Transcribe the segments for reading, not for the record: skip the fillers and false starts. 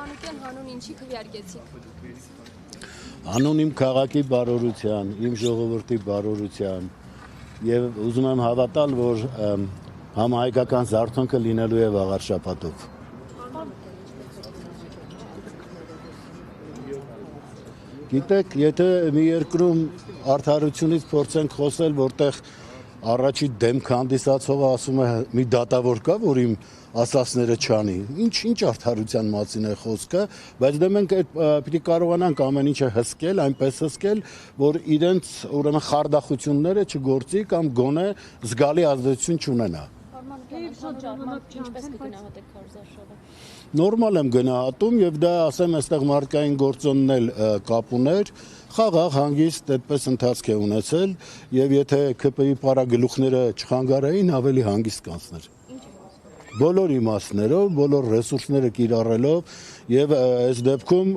Մանուկյան հանուն ինչի քվեարկեցիք։ Հանուն իմ քաղաքի բարօրության, իմ ժողովրդի բարօրության եւ ուզում եմ հավատալ, որ համահայկական զարթոնքը լինելու է վաղար շաբաթով։ Գիտեք, եթե մի երկրում արդարությունից փորձենք խոսել, որտեղ առաջի դեմք հանդիսացողը ասում է մի դատավոր կա, որ իմ ասածները չանի, ինչ արդարության մասին է խոսքը, բայց դե մենք պիտի կարողանանք ամեն ինչը հսկել, այնպես հսկել, որ իրենց ուրեմն խարդախությունները չգործի կամ գոնե զգալի ազդեցություն չունենա։ Նորմալ եմ գնահատում եւ դա ասեմ այստեղ մարդկային գործոնն էլ կապ ուներ, խաղաղ հանգիստ այդպես ընթացք է ունեցել եւ եթե ԿՊ-ի պարագլուխները չխանգարեին ավելի հանգիստ կանցներ։ Բոլոր իմաստներով, բոլոր ռեսուրսները կիրառելով եւ այս դեպքում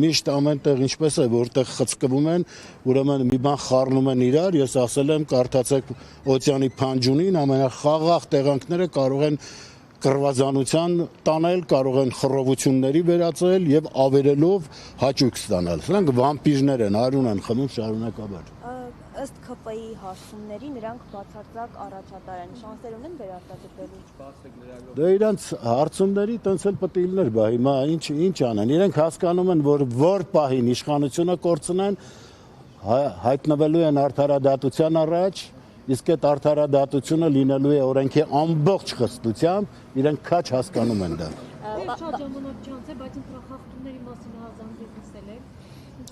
միշտ ամենտեղ ինչպես է որտեղ խցկվում են, ուրեմն մի բան խառնում են իրար, ես ասել եմ կարդացեք օցեանի փանջունին, ամենախաղաղ տեղանքները կարող են կռվազանության տանել, կարող են խռովությունների վերածել եւ ավերելով հաճույք ստանալ։ Սրանք վամպիրներ են, արյուն են խմում շարունակաբար։ Ըստ ԿՊ-ի հասցումների նրանք բացարձակ առաջատար են, շանսեր ունեն վերարտադրվելու։ Դե իրանց հարցումների տենց էլ պետք է լիներ, բա հիմա ինչ անեն։ Իրենք հասկանում են, որ պահին իշխանությունը կորցնեն, հայտնվելու են արդարադատության առաջ, իսկ այդ արդարադատությունը լինելու է օրենքի ամբողջ խստությամբ, իրենք քաչ հասկանում են դա։ Շատ ժամանակ չանց է, բայց ընտրախախտումների մասին հազանգեր լսել եք։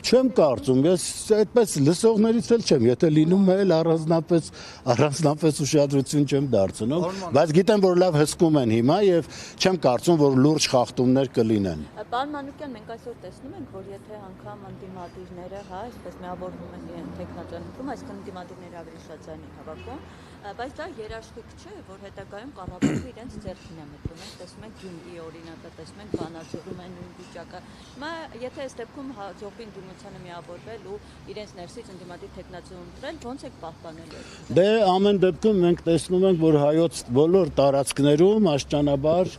Չեմ կարծում, ես այդպես լսողներից էլ չեմ, եթե լինում է էլ առանձնապես ուշադրություն չեմ դարձնում, բայց գիտեմ, որ լավ հսկում են հիմա եւ չեմ կարծում, որ լուրջ խախտումներ կլինեն։ Պարոն Մանուկյան, մենք այսօր տեսնում ենք, որ եթե անգամ ընդդիմադիրները, այսպես միավորվում են իրեն տեխնոճանաչում, այսինքն ընդդիմադիրները ավելի շատ ձայն են հավաքում, բայց դա երաշխիք չէ, որ հետագայում կառավարումը իրենց ձեռքին է մտնում։ Մենք տեսնում ենք Գյումրիի օրինակը, տեսնում ենք Վանաձորում են նույն վիճակը։ Հիմա եթե այս դեպքում հաջողվի ընդդիմությանը միավորվել ու իրենց ներսից ընդդիմադիր տեխնոճան ընտրել, ո՞նց եք պահպանելու։ Դե ամեն դեպքում մենք տեսնում ենք, որ հայոց բոլոր տարածքներում աշճանաբար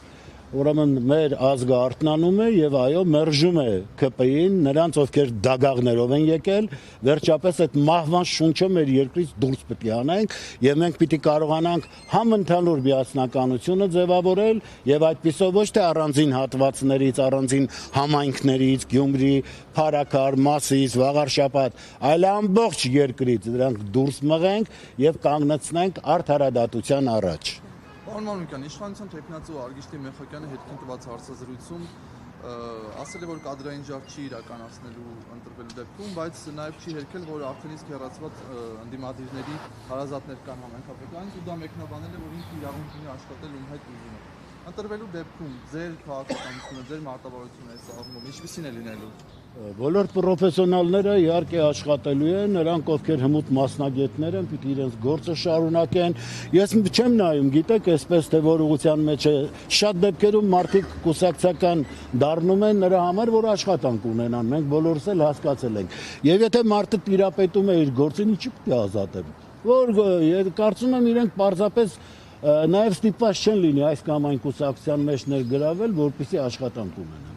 ուրեմն մեր ազգը արթնանում է եւ այո մերժում է ԿՊ-ին, նրանց ովքեր դագաղներով են եկել, վերջապես այդ մահվան շունչը մեր երկրից դուրս պետք է անենք եւ մենք պիտի կարողանանք համընդհանուր միասնականությունը ձևավորել եւ այդպիսով ոչ թե առանձին հատվածներից, առանձին համայնքներից, Գյումրի, Փարաքար, Մասիս, Վաղարշապատ, այլ ամբողջ երկրից դրանք դուրս մղենք եւ կանգնեցնենք արդարադատության առաջ։ Պարոն Մանուկյան, իշխանության տեխնացու Արգիշտի Մեխակյանը հետքին տված հարցազրույցում ասել է, որ կադրային ժառ չի իրականացնելու ընտրվելու դեպքում, բայց նաև չի հերքել, որ արդեն իսկ հեռացված ընդդիմադիրների հարազատներ կան համայնքապետարանից ու դա մեկնաբանել է, որ ինքը իրավունք ունի աշխատել ում հետ ուզում է։ Ընտրվելու դեպքում ձեր քաղաքականությունը, ձեր մարտավարությունը այս առումով ինչպիսին է լինելու։ Բոլոր պրոֆեսիոնալները իհարկե աշխատելու են, նրանք ովքեր հմուտ մասնագետներ են, պիտի իրենց գործը շարունակեն։ Ես չեմ նայում, գիտեք, այսպես թե որ ուղղության մեջ է, շատ դեպքերում մարդիկ կուսակցական դառնում են նրա համար, որ աշխատանք ունենան, մենք բոլորս էլ հասկացել ենք։ Եվ եթե մարդը տիրապետում է իր գործին, ինչի՞ պետք է ազատեն։ Որ կարծում եմ իրենք պարզապես նաև ստիպված չեն լինի այս կամ այն կուսակցության մեջ ներգրավել, որպեսզի աշխատանք ունենան։